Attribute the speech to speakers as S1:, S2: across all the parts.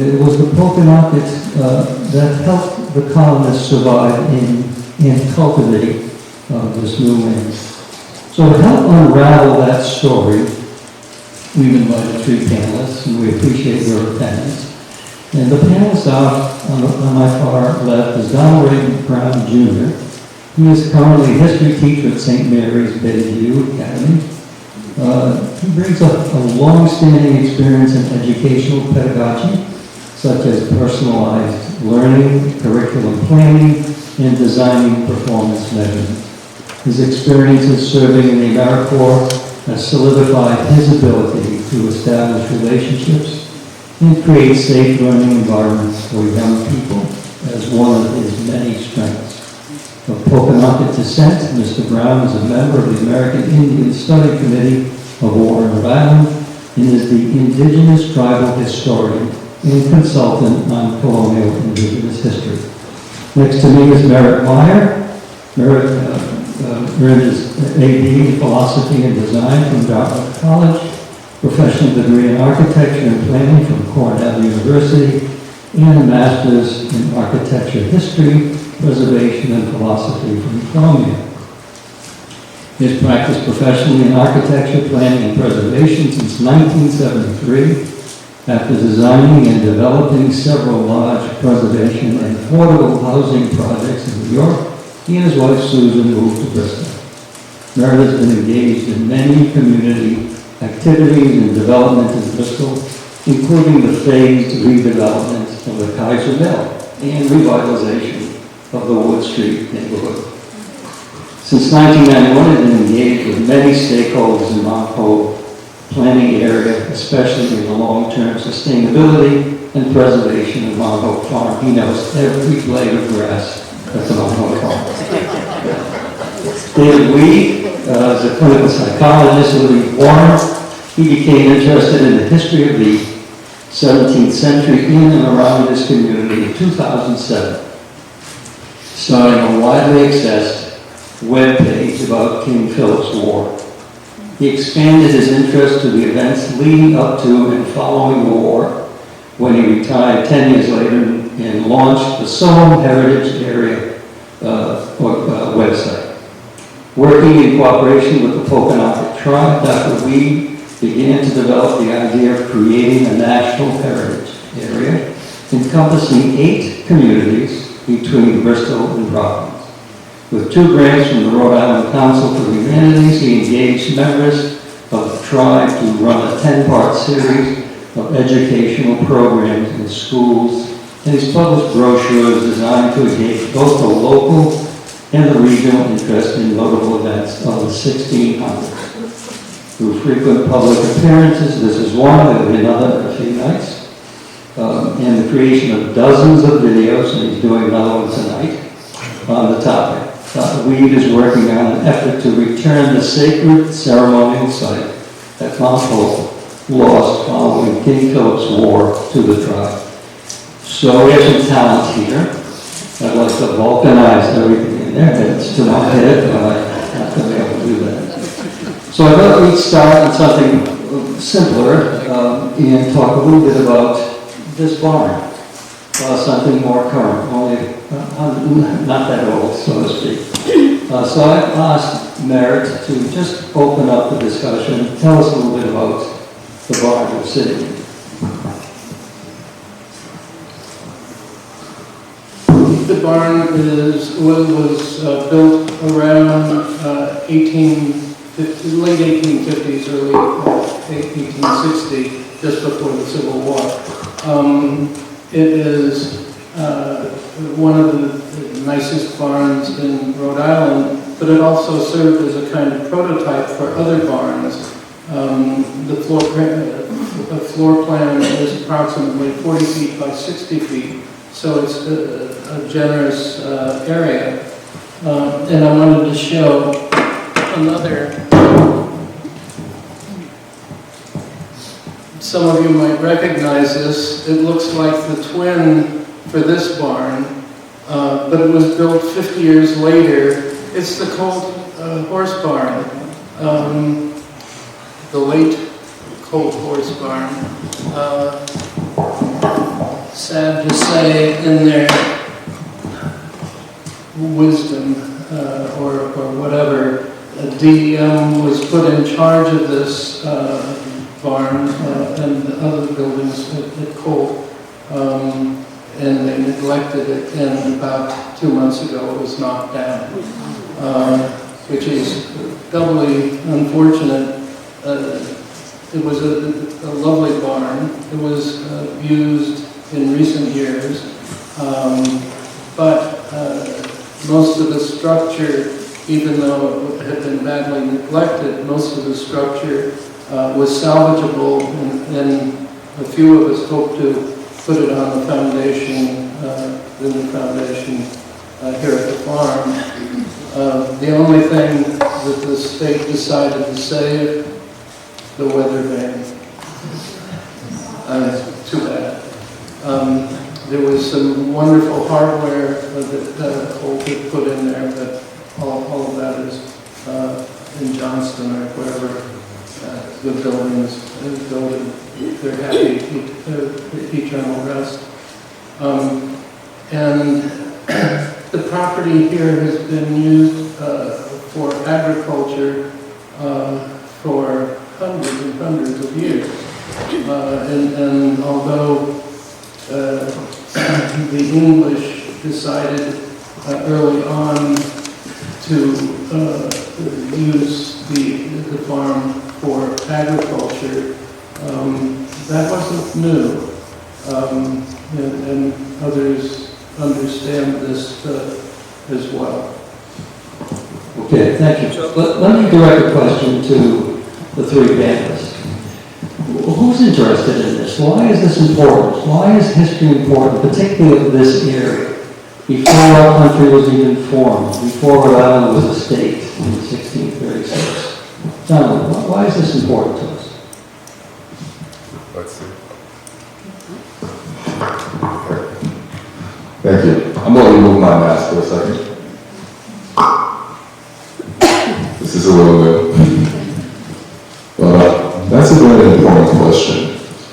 S1: It was the Pokanoket that helped the colonists survive and cultivate this new land. So to help unravel that story, we've invited 3 panelists, and we appreciate your attendance. And the panelists on my far left is Raymond Jr. He is currently a history teacher at St. Mary's Bayview Academy. He brings a long-standing experience in educational pedagogy, such as personalized learning, curriculum planning, and designing performance measurement. His experiences serving in the AmeriCorps has solidified his ability to establish relationships and create safe learning environments for young people as one of his many strengths. Of Pokanoket descent, Mr. Brown is a member of the American Indian Study Committee of Warren, Rhode Island, and is the Indigenous Tribal Historian and consultant on colonial Indigenous history. Next to me is Merritt Meyer. Merritt earned his AD in Philosophy and Design from Dartmouth College, professional degree in Architecture and Planning from Cornell University, and a Master's in Architecture History, Preservation, and Philosophy from Columbia. He has practiced professionally in architecture, planning, and preservation since 1973. After designing and developing several large preservation and affordable housing projects in New York, he and his wife Susan moved to Bristol. Meredith has been engaged in many community activities and development in Bristol, including the phased redevelopment of the Kaiser Mill and revitalization of the Wood Street neighborhood. Since 1991, I've been engaged with many stakeholders in Mount Hope planning area, especially in the long-term sustainability and preservation of Mount Hope Farm. He knows every blade of grass at the Mount Hope Farm. David Weed is a clinical psychologist living in Warren. He became interested in the history of the 17th century in and around this community in 2007, starting a widely accessed webpage about King Philip's War. He expanded his interest to the events leading up to and following the war when he retired 10 years later and launched the Soham Heritage Area website. Working in cooperation with the Pokanoket tribe, Dr. Weed began to develop the idea of creating a national heritage area encompassing 8 communities between Bristol and Providence. With 2 grants from the Rhode Island Council for the Humanities, he engaged members of the tribe to run a 10-part series of educational programs in schools, and he's published brochures designed to engage both the local and the regional interest in notable events of the 1600s. Through frequent public appearances, this is one, there will be another in a few nights, and the creation of dozens of videos, and he's doing another one tonight, on the topic. Weed is working on an effort to return the sacred ceremonial site at Mount Hope, lost following King Philip's War, to the tribe. So we have some talent here. I'd like to vulcanize everything in their heads to my head, but I'm not going to be able to do that. So I thought we'd start with something simpler and talk a little bit about this barn. Something more current, only not that old, so to speak. So I've asked Merritt to just open up the discussion, tell us a little bit about the barn we're sitting in.
S2: The barn was built around late 1850s, early 1860, just before the Civil War. It is one of the nicest barns in Rhode Island, but it also served as a kind of prototype for other barns. The floor plan is approximately 40 feet by 60 feet, so it's a generous area. And I wanted to show another. Some of you might recognize this. It looks like the twin for this barn, but it was built 50 years later. It's the Colt Horse Barn, the late Colt Horse Barn. sad to say, in their wisdom or whatever, DEM was put in charge of this barn and the other buildings at Cole, and they neglected it, and about 2 months ago it was knocked down, which is doubly unfortunate. It was a lovely barn. It was used in recent years, but most of the structure, even though it had been badly neglected, most of the structure was salvageable, and a few of us hoped to put it on the foundation, here at the farm. The only thing that the state decided to save, the weather vane. Too bad. There was some wonderful hardware that Holt had put in there, but all of that is in Johnston or wherever the buildings is building. They're happy, eternal rest. And the property here has been used for agriculture for hundreds and hundreds of years. And although the English decided early on to use the farm for agriculture, that wasn't new. And others understand this as well.
S1: Okay, thank you. So let me direct a question to the three panelists. Who's interested in this? Why is this important? Why is history important, particularly of this area? Before our country was even formed, before Rhode Island was a state in 1636. John, why is this important to us?
S3: Let's see. Thank you. I'm going to remove my mask for a second. This is a little new. But that's a very important question.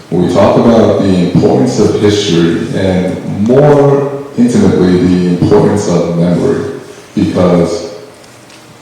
S3: When we talk about the importance of history and more intimately the importance of memory, because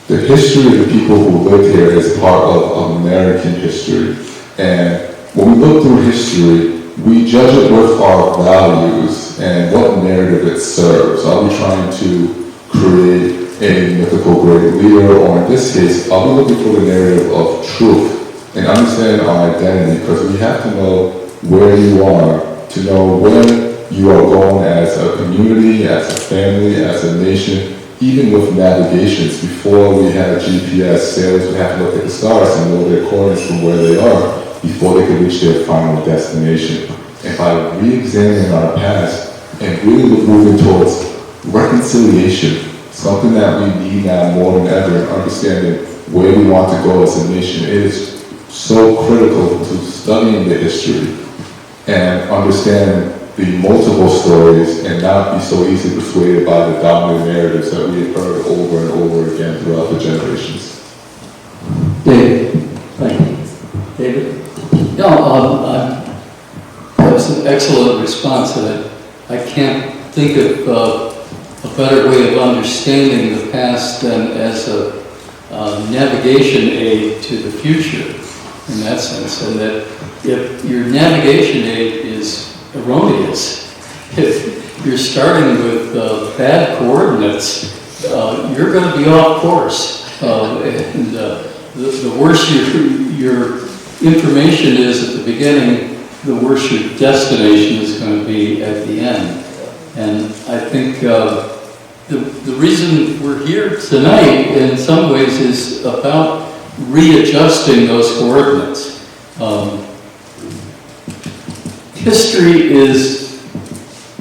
S3: the history of the people who live here is part of American history. And when we look through history, we judge it with our values and what narrative it serves. Are we trying to create a mythical great leader, or in this case, are we looking for the narrative of truth and understand our identity? Because we have to know where you are, to know where you are going as a community, as a family, as a nation. Even with navigations, before we had GPS, sailors would have to look at the stars and know their coordinates from where they are before they could reach their final destination. And by re-examining our past and really moving towards reconciliation, something that we need now more than ever, in understanding where we want to go as a nation, it is so critical to studying the history and understand the multiple stories and not be so easily persuaded by the dominant narratives that we have heard over and over again throughout the generations.
S1: David, thank you. David?
S4: No, that was an excellent response, and I can't think of a better way of understanding the past than as a navigation aid to the future, in that sense, and that if your navigation aid is erroneous, if you're starting with bad coordinates, you're going to be off course, and the worse your information is at the beginning, the worse your destination is going to be at the end. And I think the reason we're here tonight in some ways is about readjusting those coordinates. History is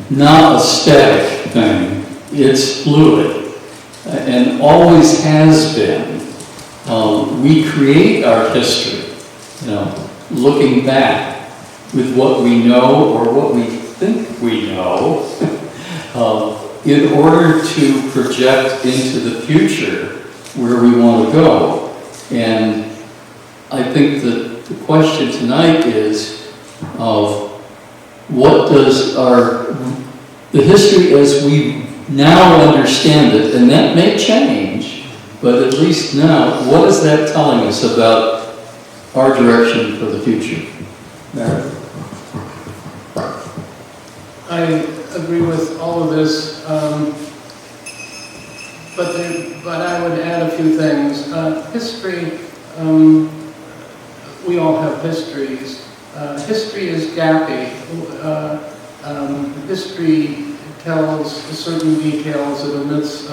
S4: not a static thing. It's fluid and always has been. We create our history, looking back with what we know or what we think we know in order to project into the future where we want to go. And I think that the question tonight is what does the history as we now understand it, and that may change, but at least now, what is that telling us about our direction for the future? Mary?
S2: I agree with all of this, but I would add a few things. History, we all have histories. History is gappy. History tells certain details, it omits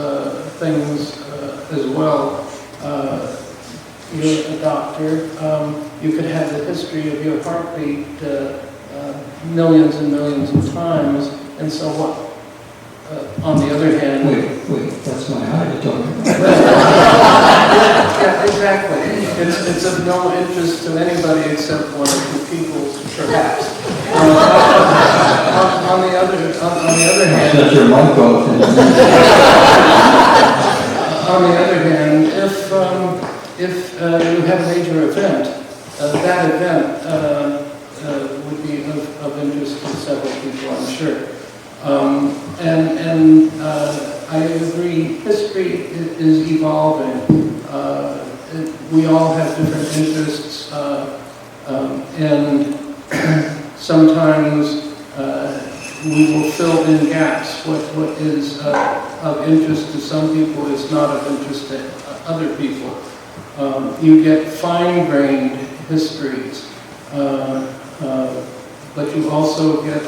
S2: things as well. You're a doctor. You could have the history of your heartbeat millions and millions of times, and so what? On the other hand...
S1: Wait, that's my heart you're talking about.
S2: Yeah, exactly. It's of no interest to anybody except one or two people, perhaps. On the other hand...
S1: Shut your mic off.
S2: On the other hand, if you have a major event, that event would be of interest to several people, I'm sure. I agree, history is evolving. We all have different interests, and sometimes we will fill in gaps. What is of interest to some people is not of interest to other people. You get fine-grained histories, but you also get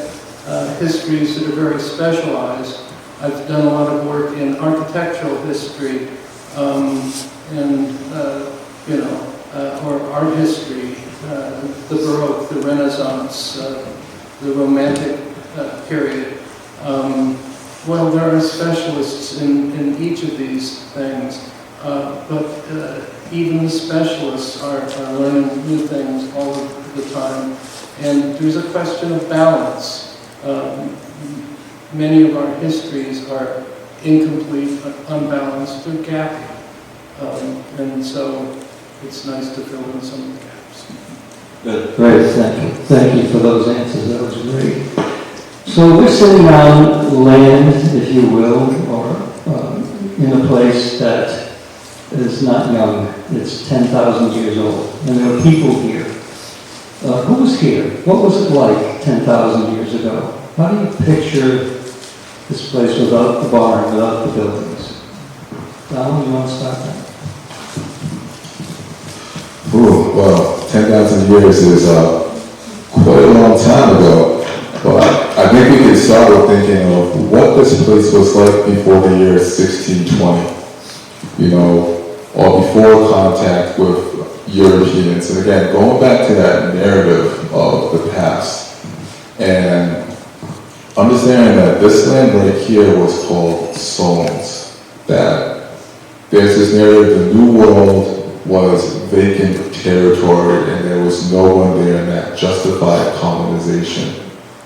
S2: histories that are very specialized. I've done a lot of work in architectural history, or art history, the Baroque, the Renaissance, the Romantic period. Well, there are specialists in each of these things, but even the specialists are learning new things all of the time. And there's a question of balance. Many of our histories are incomplete, unbalanced, they're gappy. And so it's nice to fill in some of the gaps.
S1: Good. Great, thank you. Thank you for those answers, that was great. So we're sitting on land, if you will, or in a place that is not young. It's 10,000 years old, and there are people here. Who was here? What was it like 10,000 years ago? How do you picture this place without the barn, without the buildings? Donald, you want to start that?
S3: Ooh, well, 10,000 years is quite a long time ago. But I think we can start with thinking of what this place was like before the year 1620. Or before contact with Europeans. And again, going back to that narrative of the past. And understanding that this land right here was called Solmes. That there's this narrative, the New World was vacant territory and there was no one there, and that justified colonization.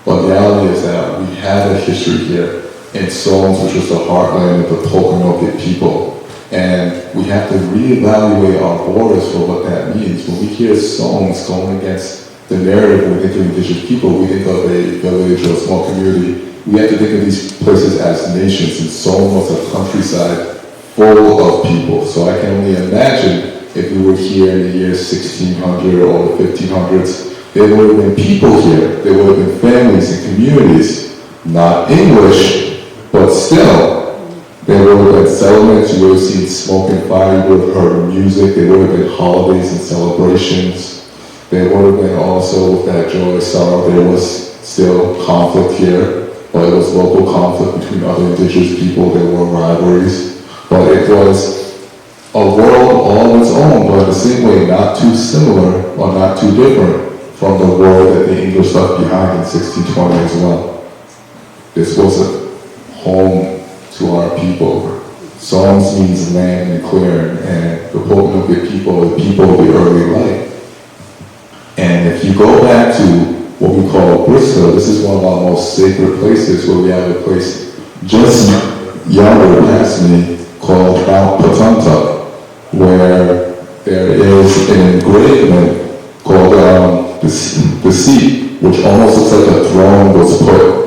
S3: But the reality is that we had a history here in Solmes, which was the heartland of the Pokanoket people. And we have to reevaluate our borders for what that means. When we hear Solmes going against the narrative, when we think of indigenous people, we think of a village or a small community. We have to think of these places as nations, and Solmes was a countryside full of people. So I can only imagine if we were here in the year 1600 or the 1500s, there would have been people here. There would have been families and communities, not English, but still. There would have been settlements, you would have seen smoke and fire, you would have heard music, there would have been holidays and celebrations. There would have been also, with that joy, sorrow, there was still conflict here, but it was local conflict between other indigenous people, there were rivalries. But it was a world all of its own, but in the same way, not too similar or not too different from the world that the English left behind in 1620 as well. This was a home to our people. Solmes means land and clearing, and the Pokanoket people are the people of the early light. And if you go back to what we call Bristol, this is one of our most sacred places, where we have a place just yonder past me called Mount Patunta, where there is an engraving called the seat, which almost looks like a throne, was put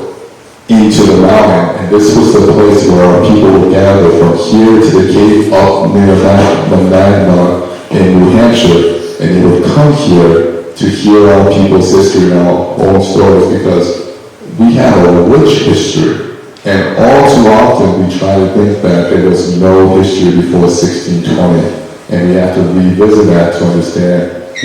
S3: into the mountain, and this was the place where people would gather from here to the cave up near the Magma in New Hampshire, and they would come here to hear our people's history and our own stories, because we have a rich history, and all too often we try to think that there was no history before 1620, and we have to revisit that to understand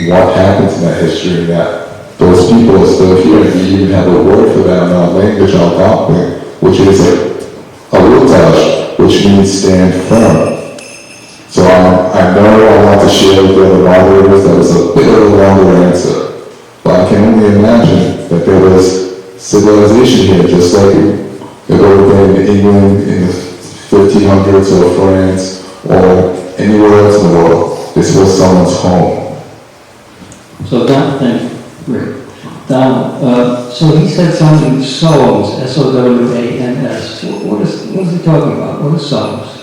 S3: what happened to that history, and that those people are still here. We even have a word for that in our language, Algonquin, which is a rotage, which means stand firm. So I know I want to share with the other moderators that was a bit of a longer answer, but I can only imagine that there was civilization here, just like it would have been in England in the 1500s or France or anywhere else in the world. This was someone's home.
S1: So Don, thank you, Rick. Don, so he said something, Soames, S-O-W-A-M-S. What is he talking about? What is Soames?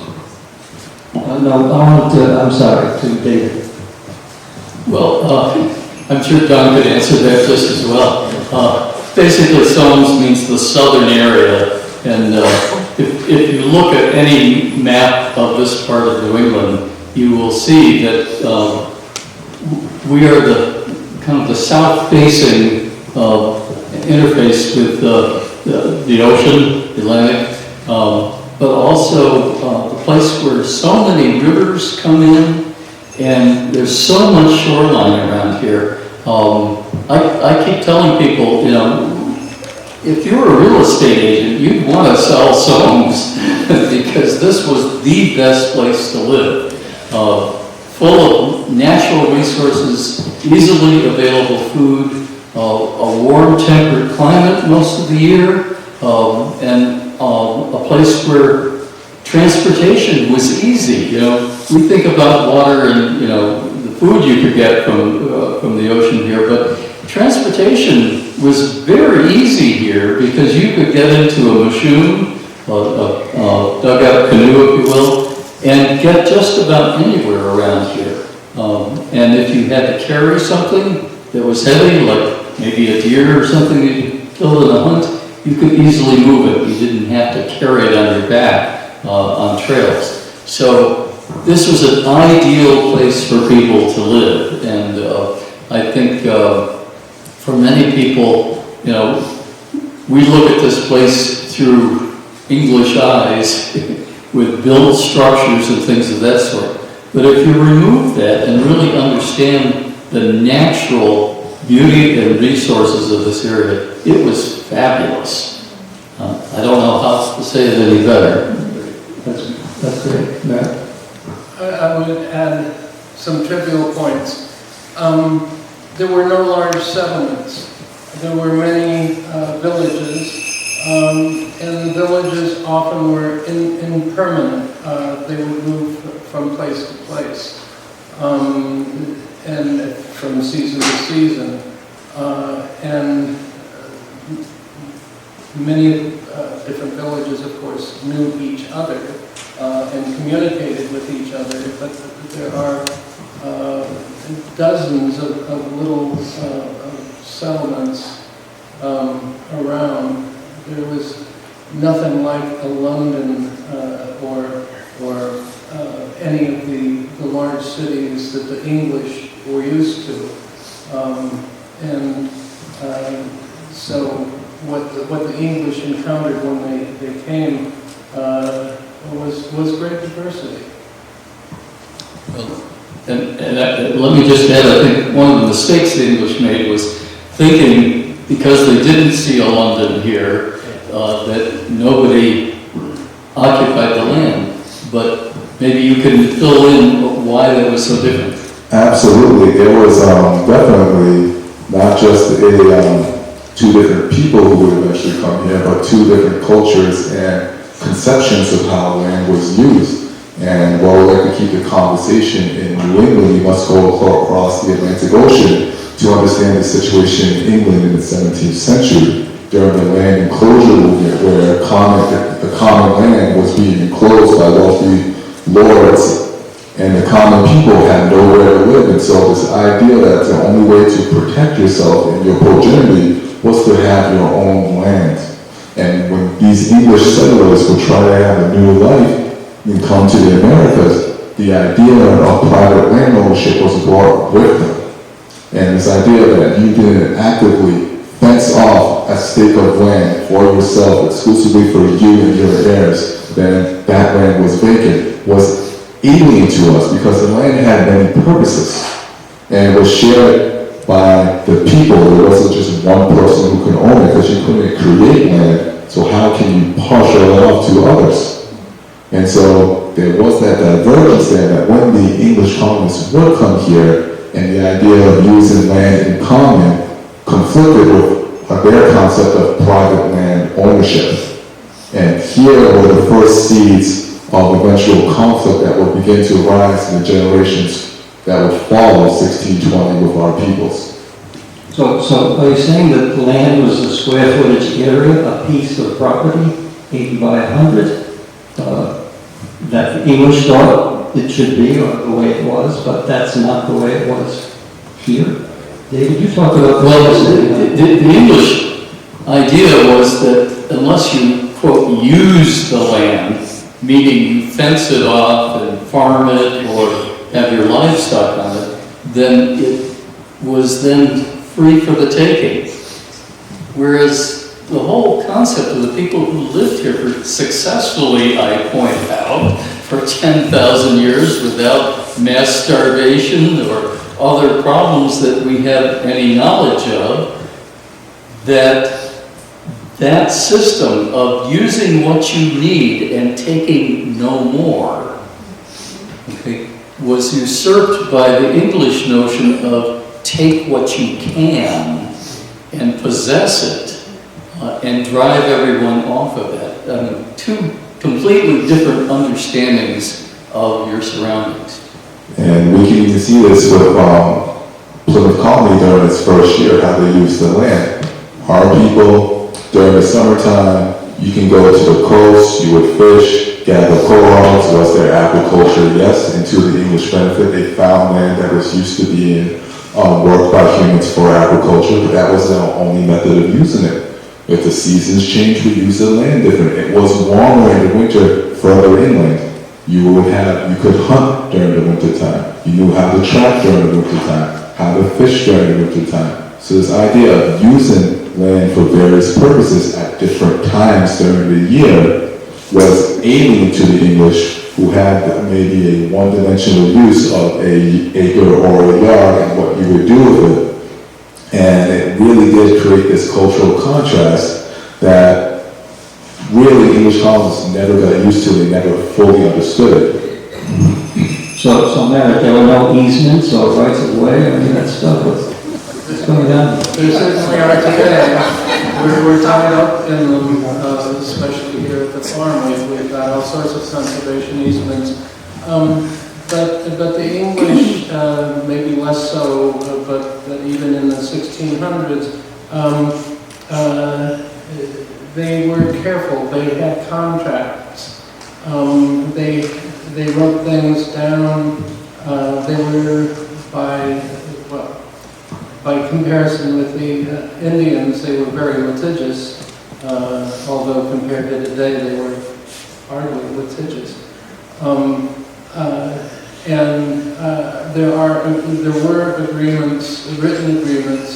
S1: No, I'm sorry, to David.
S4: Well, I'm sure Don could answer that just as well. Basically, Soames means the southern area, and if you look at any map of this part of New England, you will see that we are the kind of the south-facing interface with the ocean, the Atlantic, but also the place where so many rivers come in, and there's so much shoreline around here. I keep telling people, you know, if you're a real estate agent, you'd want to sell Soames because this was the best place to live. Full of natural resources, easily available food, a warm temperate climate most of the year, and a place where transportation was easy. You know, we think about water and, you know, the food you could get from the ocean here, but transportation was very easy here because you could get into a mashoon, a dugout canoe, if you will, and get just about anywhere around here. And if you had to carry something that was heavy, like maybe a deer or something that you killed in a hunt, you could easily move it. You didn't have to carry it on your back on trails. So this was an ideal place for people to live. And I think for many people, you know, we look at this place through English eyes with built structures and things of that sort. But if you remove that and really understand the natural beauty and resources of this area, it was fabulous. I don't know how to say it any better.
S1: That's great. Matt?
S2: I would add some trivial points. There were no large settlements. There were many villages, and the villages often were impermanent. They would move from place to place, and from season to season. And many different villages, of course, knew each other and communicated with each other, but there are dozens of little settlements around. There was nothing like a London or any of the large cities that the English were used to. So what the English encountered when they came was great diversity.
S4: And let me just add, I think one of the mistakes the English made was thinking, because they didn't see a London here, that nobody occupied the land. But maybe you can fill in why that was so different.
S3: Absolutely. It was definitely not just two different people who would eventually come here, but two different cultures and conceptions of how land was used. And while we like to keep the conversation in New England, you must go across the Atlantic Ocean to understand the situation in England in the 17th century during the land enclosure movement, where the common land was being enclosed by wealthy lords And the common people had nowhere to live, and so this idea that the only way to protect yourself and your progeny was to have your own land. And when these English settlers would try to have a new life and come to the Americas, the idea of private land ownership was brought with them. And this idea that you didn't actively fence off a stake of land for yourself exclusively for you and your heirs, then that land was vacant, was alien to us because the land had many purposes and was shared by the people. There wasn't just one person who could own it because you couldn't create land, so how can you partial it off to others? And so there was that divergence there that when the English colonists would come here and the idea of using land in common conflicted with their concept of private land ownership. And here were the first seeds of eventual conflict that would begin to rise in the generations that would follow 1620 with our peoples.
S1: So are you saying that land was a square footage area, a piece of property, 80 by 100, that the English thought it should be, or the way it was, but that's not the way it was here? David, you talk about this.
S4: Well, the English idea was that unless you, quote, use the land, meaning you fence it off and farm it or have your livestock on it, then it was then free for the taking. Whereas the whole concept of the people who lived here for successfully, I point out, for 10,000 years without mass starvation or other problems that we have any knowledge of, that system of using what you need and taking no more, okay, was usurped by the English notion of take what you can and possess it and drive everyone off of it. I mean, two completely different understandings of your surroundings.
S3: And we can even see this with Plymouth Colony during its first year, how they used the land. Our people, during the summertime, you can go to the coast, you would fish, gather cohogs, was their agriculture, yes, and to the English benefit, they found land that was used to being worked by humans for agriculture, but that wasn't the only method of using it. If the seasons changed, we used the land different. It was warmer in the winter further inland. You could hunt during the winter time. You knew how to trap during the winter time, how to fish during the winter time. So this idea of using land for various purposes at different times during the year was alien to the English, who had maybe a one-dimensional use of an acre or a yard and what you would do with it. And it really did create this cultural contrast that really English colonists never got used to, they never fully understood it.
S1: So Merritt, there were no easements or rights of way, I mean, that stuff what's going on?
S2: There certainly are today. We're tied up in them, especially here at the farm. We've got all sorts of conservation easements. But the English, maybe less so, but even in the 1600s, they were careful. They had contracts. They wrote things down. They were by comparison with the Indians, they were very litigious. Although compared to today, they were hardly litigious. There were agreements, written agreements,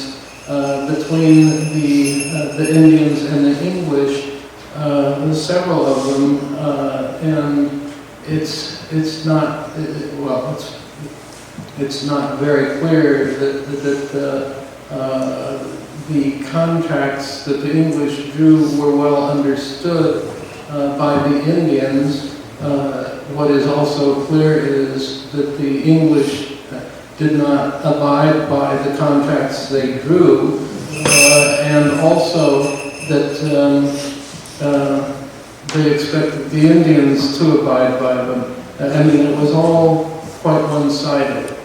S2: between the Indians and the English, several of them, and it's not very clear that the contracts that the English drew were well understood by the Indians. What is also clear is that the English did not abide by the contracts they drew, and also that they expected the Indians to abide by them. I mean, it was all quite one-sided.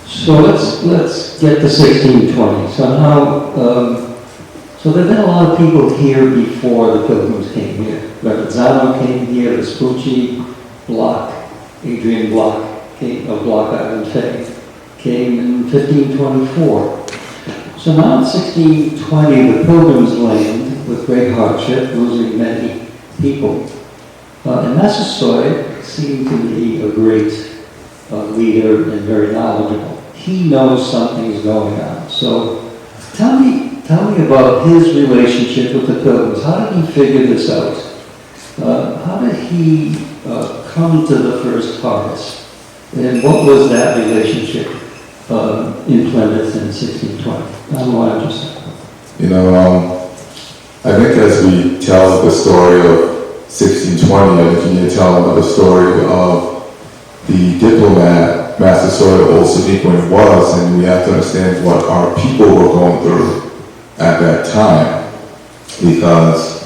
S1: So let's get to 1620. So now, so there have been a lot of people here before the Pilgrims came here. Verrazzano came here, Vespucci, Bloch, Adrian Block of Block Island fame, came in 1524. So now in 1620, the Pilgrims land with great hardship, losing many people. And Massasoit seemed to be a great leader and very knowledgeable. He knows something's going on. So tell me about his relationship with the Pilgrims. How did he figure this out? How did he come to the first harvest? And what was that relationship in Plymouth in 1620? I'm more interested.
S3: I think as we tell the story of 1620, I think you need to tell another story of the diplomat Massasoit Olseniquin was, and we have to understand what our people were going through at that time. Because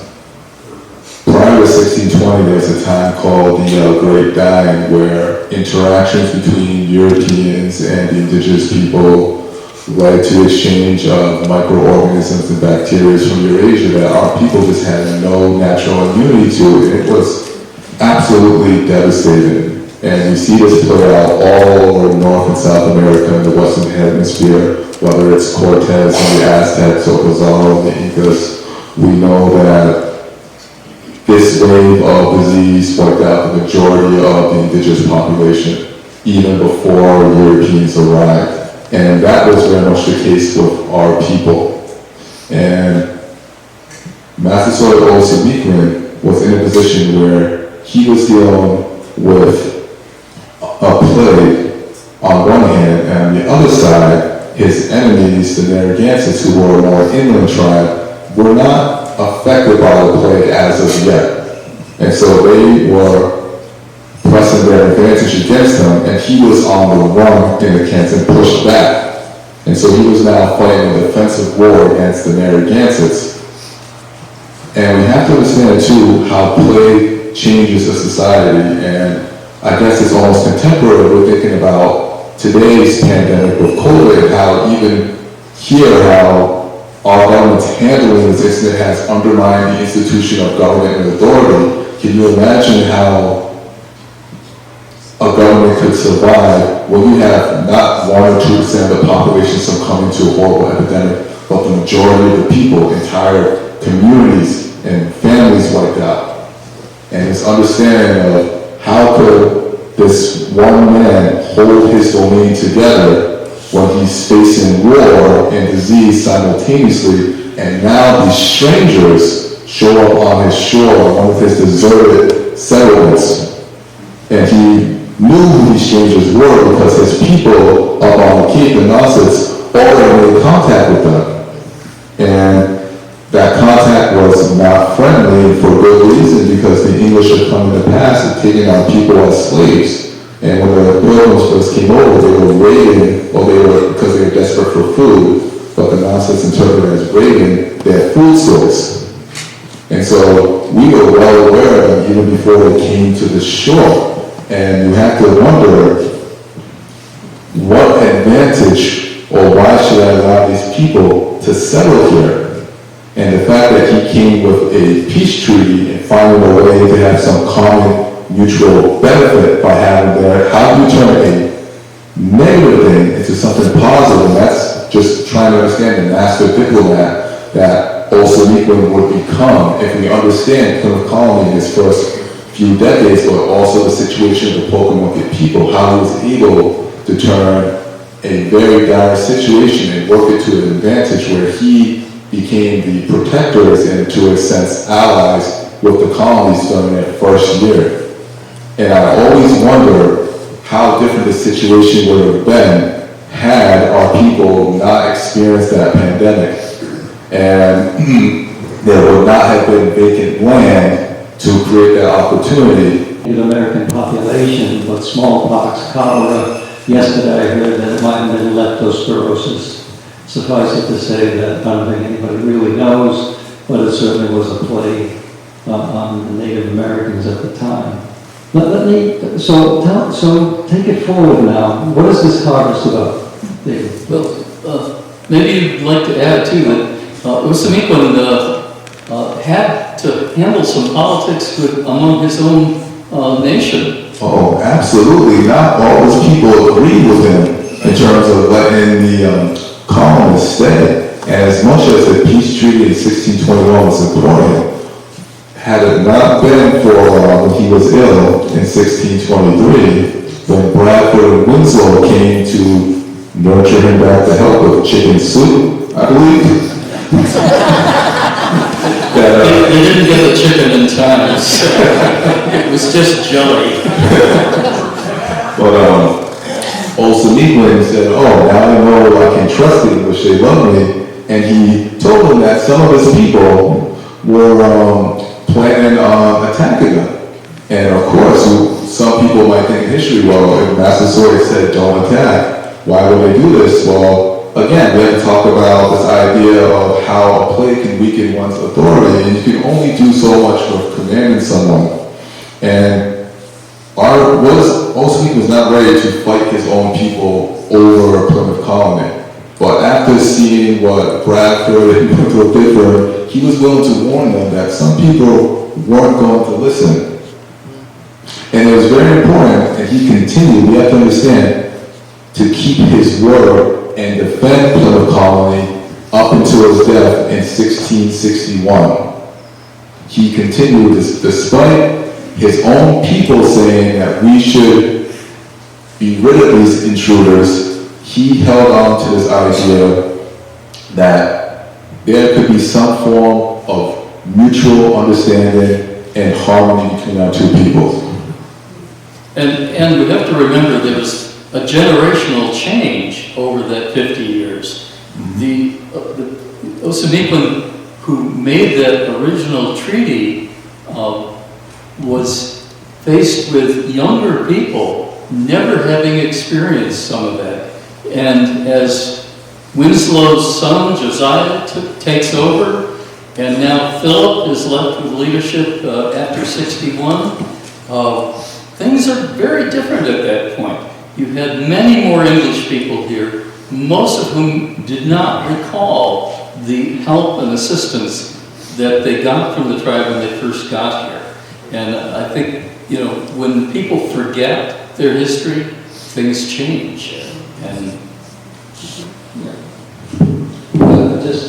S3: prior to 1620, there's a time called the Great Dying, where interactions between Europeans and the indigenous people led to exchange of microorganisms and bacteria from Eurasia that our people just had no natural immunity to, and it was absolutely devastating. And we see this play out all over North and South America and the Western Hemisphere, whether it's Cortez and the Aztecs or Pizarro and the Incas. We know that this wave of disease wiped out the majority of the indigenous population, even before Europeans arrived. And that was very much the case with our people. And Massasoit Olseniquin was in a position where he was dealing with a plague on one hand, and on the other side, his enemies, the Narragansetts, who were a more inland tribe, were not affected by the plague as of yet. And so they were pressing their advantage against him, and he was on the run in the camps and pushed back. And so he was now fighting a defensive war against the Narragansetts. And we have to understand too how plague changes a society, and I guess it's almost contemporary. We're thinking about today's pandemic with COVID, how even here, how our government's handling this incident has undermined the institution of government and authority. Can you imagine how a government could survive when you have not 1 or 2% of the population succumbing to a horrible epidemic, but the majority of the people, entire communities and families wiped out? And this understanding of how could this one man hold his domain together when he's facing war and disease simultaneously, and now these strangers show up on his shore, one of his deserted settlements, and he knew who these strangers were because his people up on the Cape, the Nauset's, already made contact with them. And that contact was not friendly for good reason, because the English had come in the past and taken our people as slaves. And when the Pilgrims first came over, they were raiding, because they were desperate for food, but the Nauset's interpreted as raiding their food source. And so we were well aware of them even before they came to the shore. And you have to wonder, what advantage, or why should I allow these people to settle here? And the fact that he came with a peace treaty and finding a way to have some common mutual benefit by having there, how do you turn a negative thing into something positive? And that's just trying to understand the master diplomat that Olseniquin would become if we understand Plymouth Colony in his first few decades, but also the situation of the Pocomoke people, how he was able to turn a very dire situation and work it to an advantage where he became the protectors and, to a sense, allies with the colonies during their first year. And I always wonder how different the situation would have been had our people not experienced that pandemic. And there would not have been vacant land to create that opportunity.
S1: The American population, but smallpox, cholera. Yesterday I heard that it might have been leptospirosis. Suffice it to say that I don't think anybody really knows, but it certainly was a plague on the Native Americans at the time. So take it forward now. What is this harvest about, David?
S4: Well, maybe you'd like to add too that Olseniquin had to handle some politics among his own nation.
S3: Oh, absolutely. Not all those people agreed with him in terms of letting the colonists stay. And as much as the peace treaty in 1621 was important, had it not been for when he was ill in 1623, when Bradford and Winslow came to nurture him back to health with chicken soup, I believe.
S4: They didn't get the chicken in time, so it was just jelly.
S3: But Olsen said, oh, now I know I can trust the English, they love me. And he told them that some of his people were planning on attacking them. And of course, some people might think in history, well, if Massasoit said don't attack, why would they do this? Well, again, we have to talk about this idea of how a play can weaken one's authority, and you can only do so much for commanding someone. And Olsen was not ready to fight his own people over Plymouth Colony. But after seeing what Bradford and Winslow did for him, he was willing to warn them that some people weren't going to listen. And it was very important, and he continued, we have to understand, to keep his word and defend Plymouth Colony up until his death in 1661. He continued despite his own people saying that we should be rid of these intruders. He held on to this idea that there could be some form of mutual understanding and harmony between our two peoples.
S4: And we have to remember there was a generational change over that 50 years. The Osanequin who made that original treaty was faced with younger people never having experienced some of that. And as Winslow's son, Josiah, takes over, and now Philip is left with leadership after 61, things are very different at that point. You had many more English people here, most of whom did not recall the help and assistance that they got from the tribe when they first got here. And I think, when people forget their history, things change. And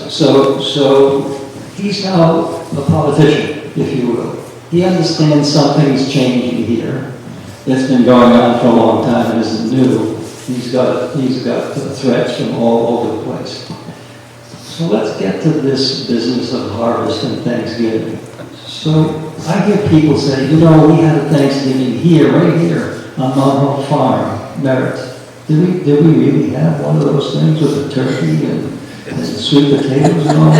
S1: So he's now a politician, if you will. He understands something's changing here. It's been going on for a long time and isn't new. He's got threats from all over the place. So let's get to this business of harvest and Thanksgiving. So I hear people say, we had a Thanksgiving here, right here, on Mount Hope Farm, Merritt. Did we really have one of those things with a turkey and sweet potatoes and all?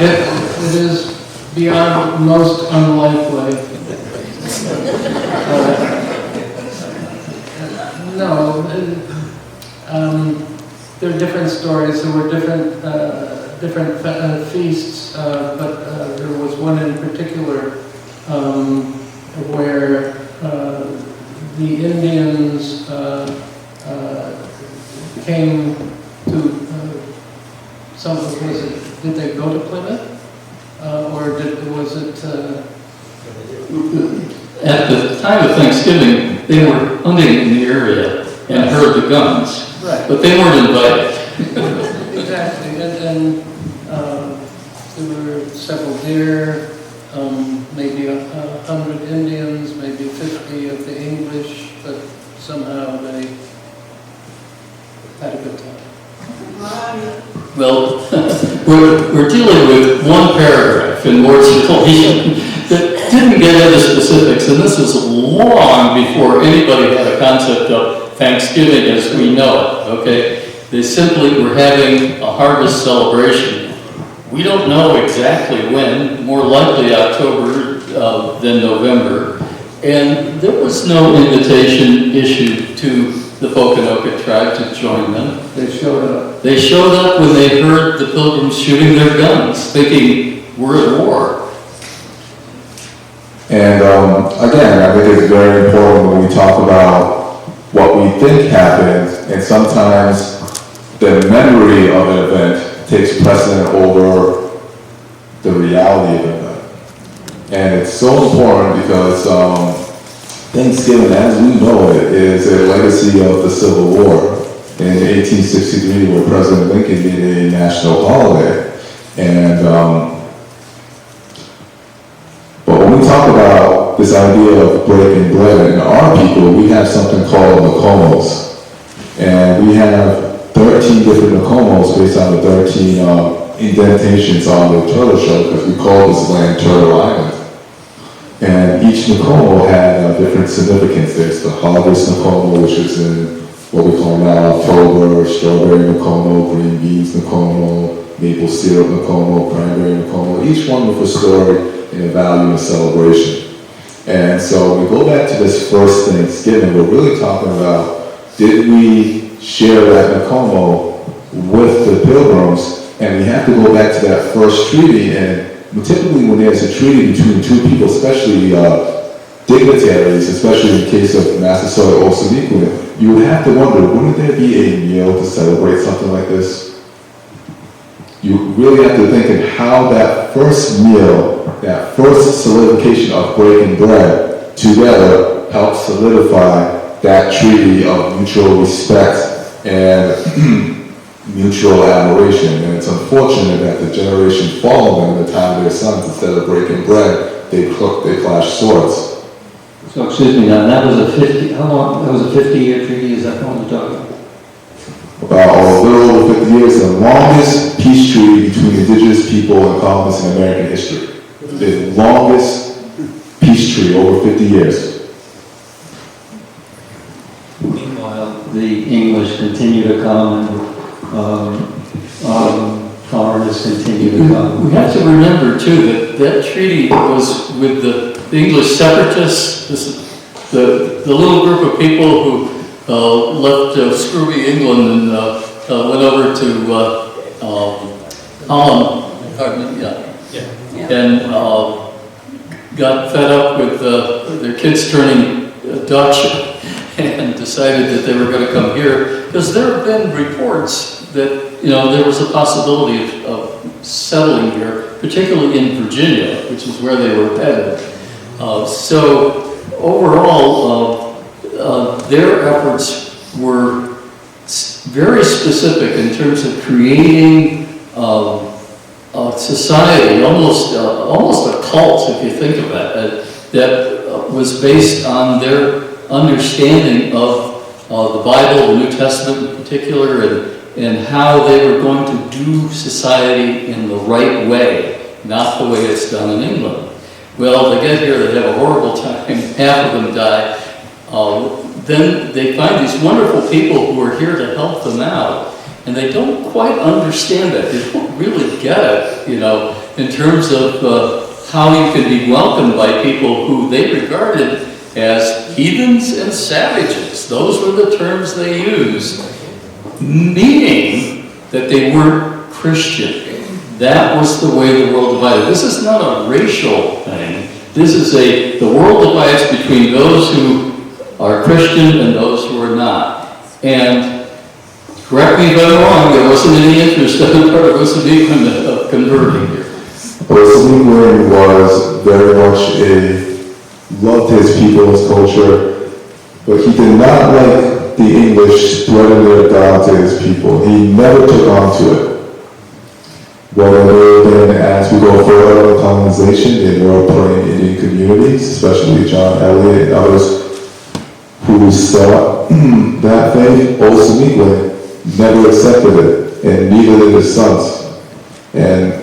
S2: It is beyond most unlikely. No, there are different stories. There were different feasts, but there was one in particular where the Indians came to did they go to Plymouth? Or was it...
S4: At the time of Thanksgiving, they were hunting in the area and heard the guns,
S2: Right.
S4: but they weren't invited.
S2: Exactly, and there were several deer, maybe 100 Indians, maybe 50 of the English, but somehow they had a good time.
S4: Well, we're dealing with one paragraph in Moore's Relation that didn't get into specifics, and this was long before anybody had a concept of Thanksgiving as we know it, okay? They simply were having a harvest celebration. We don't know exactly when, more likely October than November, and there was no invitation issued to the Pokanoket tribe to join them.
S1: They showed up.
S4: They showed up when they heard the Pilgrims shooting their guns, thinking we're at war.
S3: And again, I think it's very important when we talk about what we think happened, and sometimes the memory of an event takes precedent over the reality of an event. And it's so important because Thanksgiving, as we know it, is a legacy of the Civil War in 1863, where President Lincoln made a national holiday. And, but when we talk about this idea of breaking bread, in our people, we have something called Nokomos. And we have 13 different Nokomos based on the 13 indentations on the turtle shell, because we call this land Turtle Island. And each Nokomo had a different significance. There's the harvest Nokomo, which is in what we call now October, strawberry Nokomo, green beans Nokomo, maple syrup Nokomo, cranberry Nokomo, each one with a story and a value and a celebration. And so we go back to this first Thanksgiving, we're really talking about, did we share that Nokomo with the Pilgrims? And we have to go back to that first treaty, and typically when there's a treaty between two people, especially dignitaries, especially in the case of Massasoit or Osanequin, you would have to wonder, wouldn't there be a meal to celebrate something like this? You really have to think of how that first meal, that first solidification of breaking bread together helped solidify that treaty of mutual respect and mutual admiration. And it's unfortunate that the generation following them, the time of their sons, instead of breaking bread, they clashed swords.
S1: So excuse me, now that was a 50-year treaty, is that what we're talking about?
S3: About a little over 50 years, the longest peace treaty between indigenous people and colonists in American history. The longest peace treaty, over 50 years.
S1: Meanwhile, the English continue to come and foreigners continue to come.
S4: We have to remember too that treaty was with the English separatists, the little group of people who left screwy England and went over to Holland, pardon me, and got fed up with their kids turning Dutch and decided that they were going to come here, because there have been reports that there was a possibility of settling here, particularly in Virginia, which is where they were headed. So overall, their efforts were very specific in terms of creating a society, almost a cult, if you think about it, that was based on their understanding of the Bible, the New Testament in particular, and how they were going to do society in the right way, not the way it's done in England. Well, they get here, they have a horrible time, half of them die. Then they find these wonderful people who are here to help them out, and they don't quite understand that. They don't really get it, in terms of how you can be welcomed by people who they regarded as heathens and savages. Those were the terms they used, meaning that they weren't Christian. That was the way the world divided. This is not a racial thing. This is the world divides between those who are Christian and those who are not. And correct me if I'm wrong, there wasn't any interest on the part of Osanequin of converting here.
S3: Osanequin was very much loved his people, his culture, but he did not like the English spreading their God to his people. He never took on to it. Whether then, as we go further in colonization, there were praying Indian communities, especially John Eliot and others who sought that faith. Osanequin never accepted it, and neither did his sons. And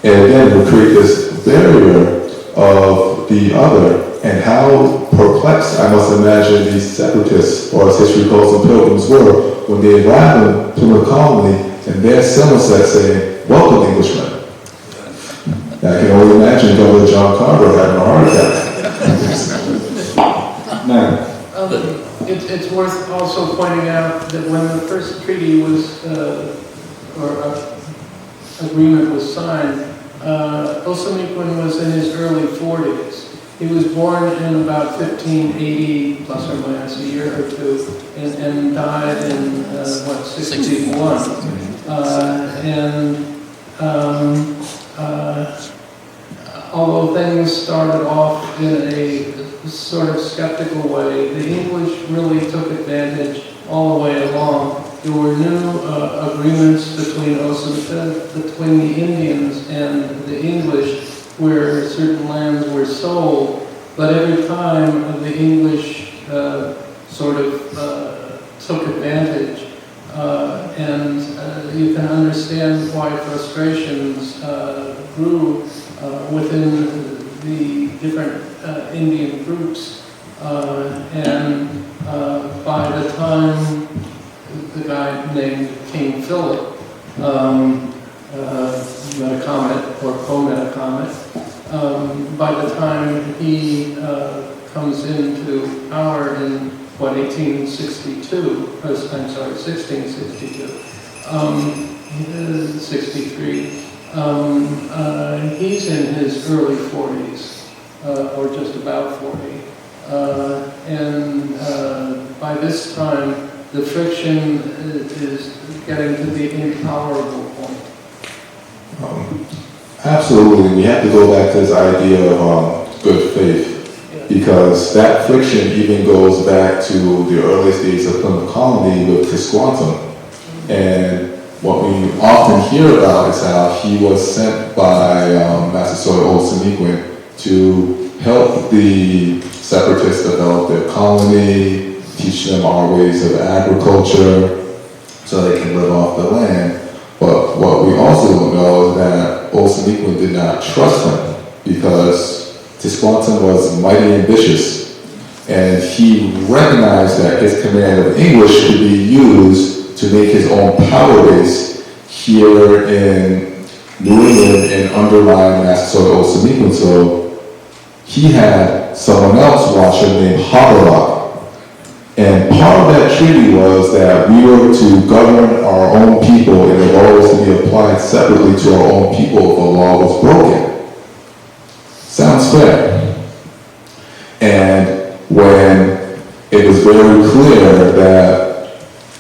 S3: again, we create this barrier of the other, and how perplexed I must imagine these separatists, or as history calls them, pilgrims, were when they arrived to the colony and their Somerset saying, "Welcome, Englishmen." I can only imagine Governor John Carver having a heart attack. No.
S2: It's worth also pointing out that when the first treaty was, agreement was signed, Osanequin was in his early 40s. He was born in about 1580, plus or minus a year or two, and died in, 61. Although things started off in a sort of skeptical way, the English really took advantage all the way along. There were new agreements between between the Indians and the English, where certain lands were sold, but every time the English sort of took advantage, and you can understand why frustrations grew within the different Indian groups, and by the time the guy named King Philip met a comet, or co-met a comet, by the time he comes into power in, 1862, I'm sorry, 1662, 63, he's in his early 40s, or just about 40, and by this time, the friction is getting to the intolerable point.
S3: Absolutely, we have to go back to this idea of good faith, because that friction even goes back to the earliest days of Plymouth Colony with Tisquantum. And what we often hear about is how he was sent by Massasoit Old Siniquin to help the separatists develop their colony, teach them our ways of agriculture so they can live off the land. But what we also don't know is that Old Siniquin did not trust him, because Tisquantum was mighty ambitious, and he recognized that his command of English could be used to make his own power base here in New England and undermine Massasoit Old Siniquin. So he had someone else watch him named Havelock. And part of that treaty was that we were to govern our own people, and the law was to be applied separately to our own people if the law was broken. Sounds fair. And when it was very clear that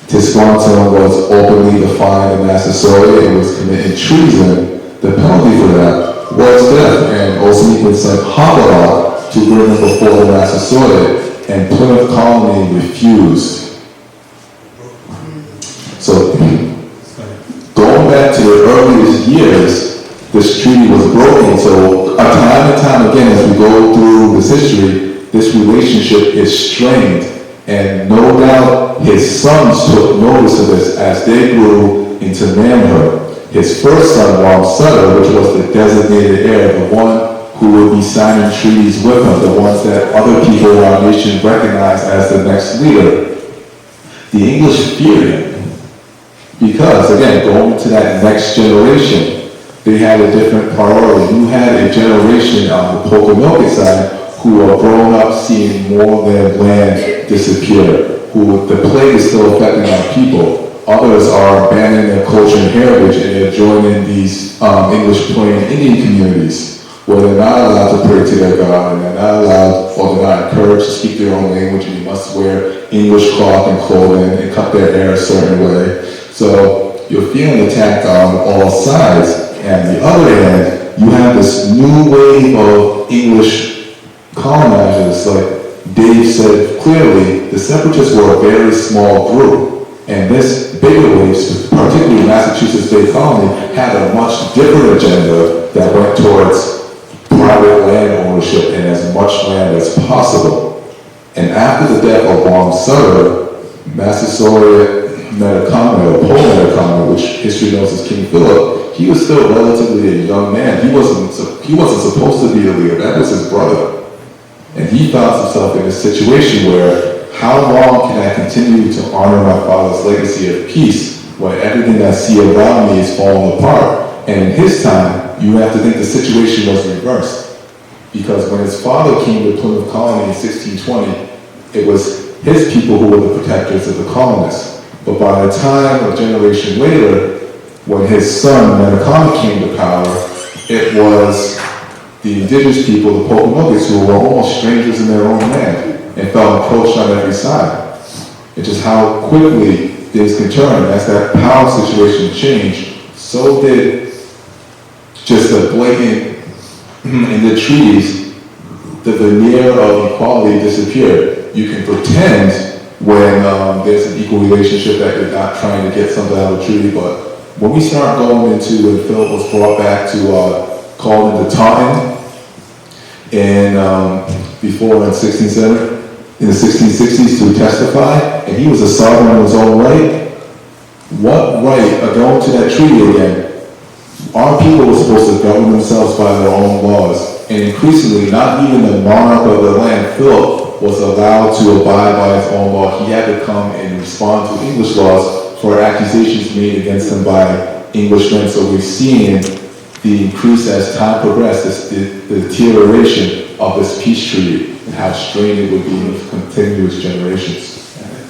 S3: Tisquantum was openly defiant of Massasoit and was committing treason, the penalty for that was death. And Old Siniquin sent Havelock to bring him before the Massasoit, and Plymouth Colony refused. So, going back to the earliest years, this treaty was broken. So, time and time again, as we go through this history, this relationship is strained. And no doubt his sons took notice of this as they grew into manhood. His first son, Ram Sutter, which was the designated heir, the one who would be signing treaties with him, the ones that other people in our nation recognized as the next leader. The English feared him because, again, going into that next generation, they had a different priority. You had a generation on the Pocomoke side who are grown up seeing more than land disappear, who the plague is still affecting our people. Others are abandoning their culture and heritage, and they're joining these English-playing Indian communities, where they're not allowed to pray to their God, and they're not allowed, or they're not encouraged to speak their own language, and they must wear English cloth and clothing and cut their hair a certain way. So you're feeling attacked on all sides. And on the other hand, you have this new wave of English colonizers. Like Dave said clearly, the separatists were a very small group. And this bigger wave, particularly Massachusetts Bay Colony, had a much different agenda that went towards private land ownership and as much land as possible. And after the death of Ram Sutter, Massasoit met a comet, or Poe met a comet, which history knows as King Philip. He was still relatively a young man. He wasn't supposed to be a leader. That was his brother. And he found himself in a situation where, how long can I continue to honor my father's legacy of peace when everything I see around me is falling apart? And in his time, you have to think the situation was reversed. Because when his father came to Plymouth Colony in 1620, it was his people who were the protectors of the colonists. But by the time, a generation later, when his son, Menachem, came to power, it was the indigenous people, the Pocomoke, who were almost strangers in their own land and felt encroached on every side. It's just how quickly things can turn. As that power situation changed, so did just the blatant in the treaties the veneer of equality disappeared. You can pretend when there's an equal relationship that you're not trying to get something out of the treaty, but when we start going into, when Philip was brought back to, called into Taunton, and before in the 1660s to testify, and he was a sovereign in his own right, what right, going to that treaty again, our people were supposed to govern themselves by their own laws, and increasingly, not even the monarch of the land, Philip, was allowed to abide by his own law. He had to come and respond to English laws for accusations made against him by Englishmen. So we've seen the increase as time progressed, the deterioration of this peace treaty, and how strained it would be with continuous generations.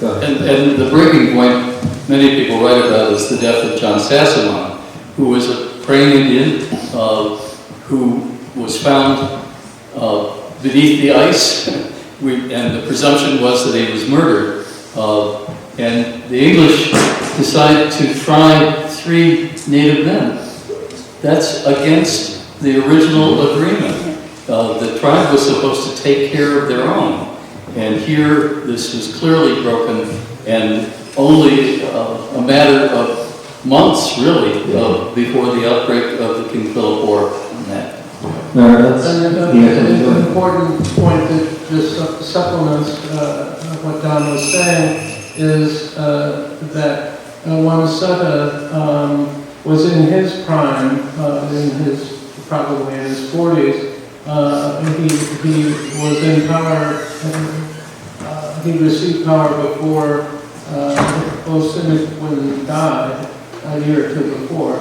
S4: And the breaking point many people write about is the death of John Sassamon, who was a praying Indian who was found beneath the ice, and the presumption was that he was murdered. And the English decided to try 3 native men. That's against the original agreement. The tribe was supposed to take care of their own. And here, this was clearly broken, and only a matter of months, really, before the outbreak of the King Philip War on that.
S2: An important point that just supplements what Don was saying is that Wamsutta was in his prime, probably in his 40s. He was in power. He received power before Osinniquin died a year or 2 before.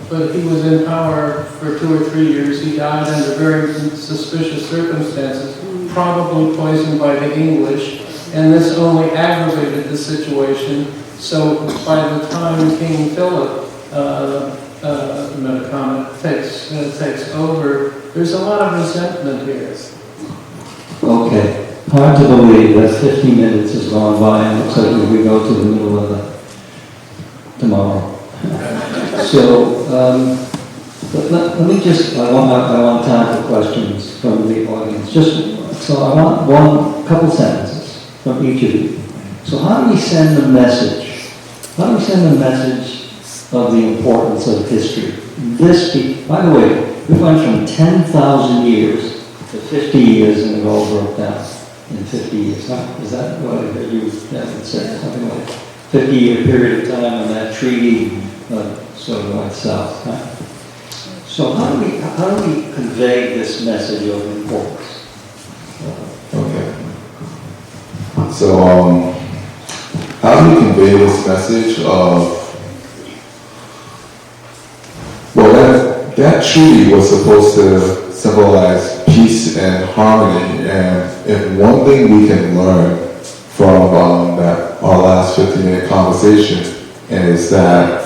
S2: But he was in power for 2 or 3 years. He died under very suspicious circumstances, probably poisoned by the English, and this only aggravated the situation. So by the time King Philip takes over, there's a lot of resentment here.
S1: Okay. Hard to believe that 15 minutes has gone by and it looks like we go to the middle of tomorrow. So, let me just, I want time for questions from the audience. So I want couple sentences from each of you. So how do we send a message? How do we send a message of the importance of history? By the way, we went from 10,000 years to 50 years and it all broke down in 50 years. Huh? Is that what you said? Something like 50-year period of time when that treaty sort of went south. Huh? So how do we convey this message of importance?
S3: Okay. So how do you convey this message of, well, that treaty was supposed to symbolize peace and harmony, and if one thing we can learn from our last 15-minute conversation is that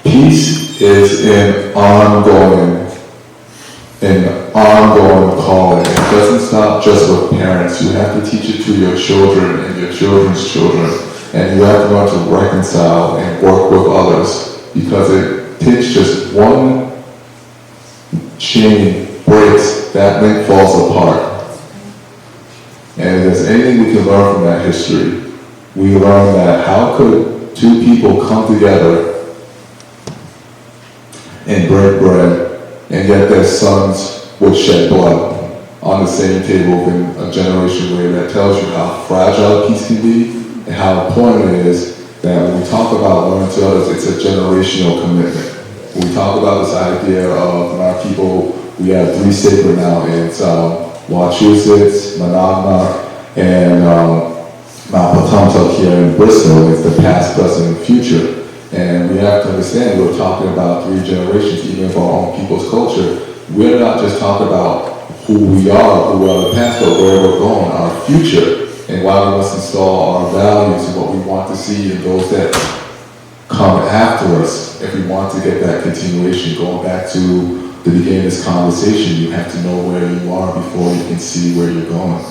S3: peace is an ongoing calling. It doesn't stop just with parents. You have to teach it to your children and your children's children, and you have to learn to reconcile and work with others, because it takes just one chain breaks, that link falls apart. And if there's anything we can learn from that history, we learn that how could 2 people come together and break bread, and yet their sons would shed blood on the same table in a generation where that tells you how fragile peace can be and how important it is that when we talk about learning to others, it's a generational commitment. When we talk about this idea of our people, we have 3 sacred now. It's Wachusett, Monongahela, and Mount Potomtoc here in Bristol. It's the past, present, and future. And we have to understand we're talking about 3 generations, even of our own people's culture. We're not just talking about who we are the past, but where we're going, our future, and why we must install our values and what we want to see in those that come after us. If we want to get that continuation, going back to the beginning of this conversation, you have to know where you are before you can see where you're going.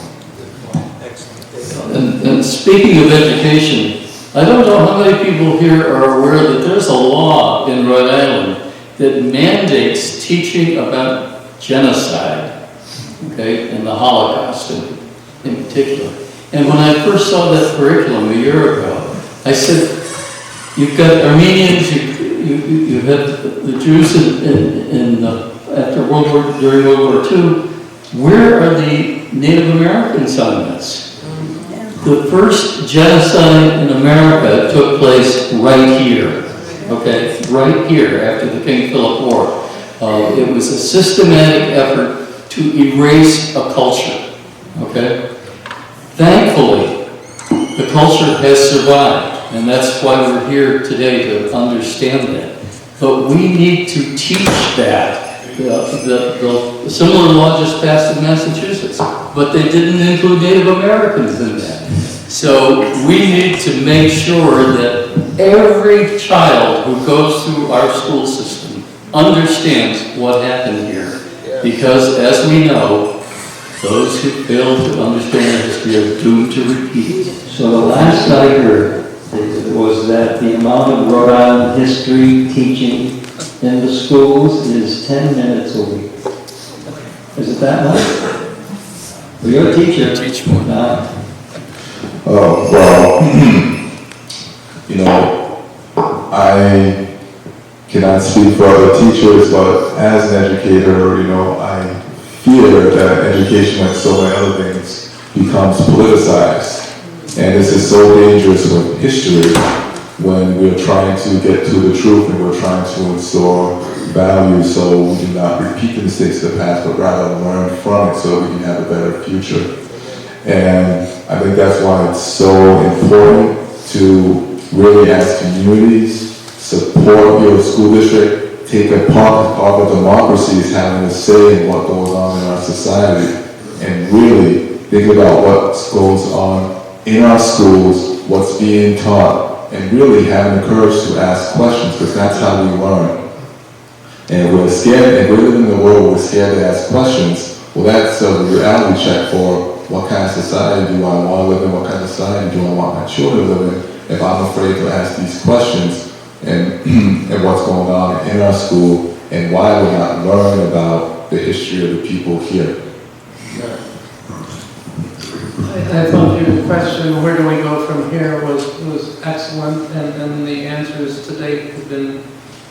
S4: And speaking of education, I don't know how many people here are aware that there's a law in Rhode Island that mandates teaching about genocide okay, and the Holocaust in particular. And when I first saw that curriculum a year ago, I said, you've got Armenians, you had the Jews after during World War II. Where are the Native Americans on this? The first genocide in America took place right here, okay, right here after the King Philip War. It was a systematic effort to erase a culture, okay? Thankfully, the culture has survived, and that's why we're here today, to understand that. But we need to teach that. The similar law just passed in Massachusetts, but they didn't include Native Americans in that. So we need to make sure that every child who goes through our school system understands what happened here. Because as we know, those who fail to understand history are doomed to repeat.
S1: So the last I heard was that the amount of Rhode Island history teaching in the schools is 10 minutes a week. Is it that much? Well, you're a teacher.
S4: Teach more.
S3: Well, you know, I cannot speak for other teachers, but as an educator, you know, I fear that education, like so many other things, becomes politicized. And this is so dangerous with history when we're trying to get to the truth and we're trying to install values so we do not repeat the mistakes of the past, but rather learn from it so we can have a better future. And I think that's why it's so important to really, as communities, support your school district, take a part of democracy is having a say in what goes on in our society, and really think about what goes on in our schools, what's being taught, and really having the courage to ask questions, because that's how we learn. And we're scared, and we're living in a world where we're scared to ask questions. Well, that's a reality check for what kind of society do I want to live in, what kind of society do I want my children to live in, if I'm afraid to ask these questions and what's going on in our school, and why we're not learning about the history of the people here.
S2: I thought your question, where do we go from here, was excellent, and the answers to date have been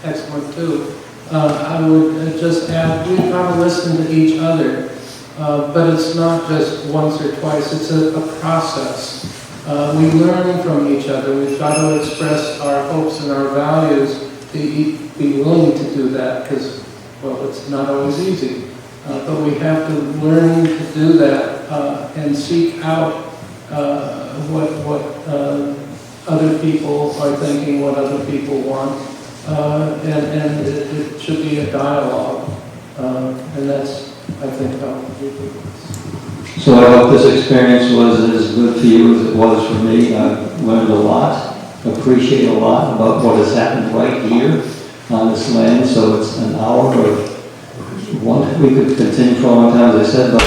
S2: excellent too. I would just add, we've got to listen to each other, but it's not just once or twice, it's a process. We learn from each other. We've got to express our hopes and our values, be willing to do that, because, well, it's not always easy. But we have to learn to do that and seek out what other people are thinking, what other people want, and it should be a dialogue, and that's, I think, how we do this.
S1: So I hope this experience was as good for you as it was for me. I've learned a lot, appreciate a lot about what has happened right here on this land. So it's an hour of one. We could continue for a long time, as I said, but